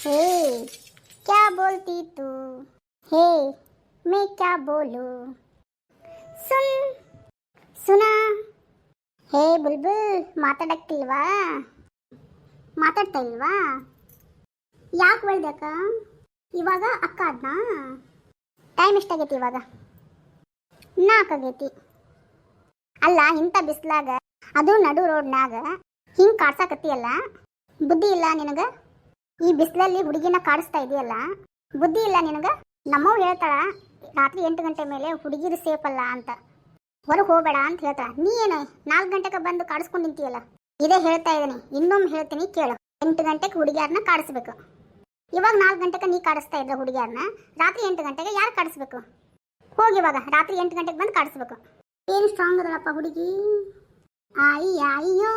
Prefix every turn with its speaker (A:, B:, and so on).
A: हे क्या बोलती तू हे मैं क्या बोलूं सुन सुना ಹೇ ಬುಲ್ಬುಲ್ ಮಾತಾಡಕ್ತಿಲ್ವಾ ಮಾತಾಡ್ತಾ ಇಲ್ವಾ ಯಾಕೆ ಬಳ್ದಕ್ಕ ಇವಾಗ ಅಕ್ಕ ಅದನ್ನ ಟೈಮ್ ಎಷ್ಟಾಗೈತಿ ಇವಾಗ 4 ಆಗೈತಿ ಅಲ್ಲ ಇಂಥ ಬಿಸ್ಲಾಗ ಅದು ನಡು ರೋಡ್ನಾಗ ಹಿಂಗೆ ಕಾಡ್ಸಾಕತ್ತೀಯಲ್ಲ ಬುದ್ಧಿ ಇಲ್ಲ ನಿನಗ ಈ ಬಿಸಿಲಲ್ಲಿ ಹುಡುಗಿನ ಕಾಡಿಸ್ತಾ ಇದೆಯಲ್ಲ ಬುದ್ಧಿ ಇಲ್ಲ ನಿನಗ ನಮ್ಮವ್ ಹೇಳ್ತಾಳ ರಾತ್ರಿ 8 ಗಂಟೆ ಮೇಲೆ ಹುಡುಗಿರು ಸೇಫ್ ಅಲ್ಲ ಅಂತ ಹೊರಗೆ ಹೋಗಬೇಡ ಅಂತ ಹೇಳ್ತಾಳ ನೀ ಏನು 4 ಗಂಟೆಗೆ ಬಂದು ಕಾಡಿಸ್ಕೊಂಡು ನಿಂತೀಯಲ್ಲ ಇದೇ ಹೇಳ್ತಾ ಇದ್ದೀನಿ ಇನ್ನೊಮ್ಮೆ ಹೇಳ್ತೀನಿ ಕೇಳು 8 ಗಂಟೆಗೆ ಹುಡುಗಿಯಾರನ್ನ ಕಾಡಿಸ್ಬೇಕು ಇವಾಗ 4 ಗಂಟೆಗೆ ನೀ ಕಾಡಿಸ್ತಾ ಇದ್ರ ಹುಡುಗಿಯಾರನ್ನ ರಾತ್ರಿ 8 ಗಂಟೆಗೆ ಯಾರು ಕಾಡಿಸ್ಬೇಕು ಹೋಗಿ ಇವಾಗ ರಾತ್ರಿ 8 ಗಂಟೆಗೆ ಬಂದು ಕಾಡಿಸ್ಬೇಕು ಏನು ಸ್ಟ್ರಾಂಗ್ ಅದಲ್ಲಪ್ಪ ಹುಡುಗಿ ಅಯ್ಯೋ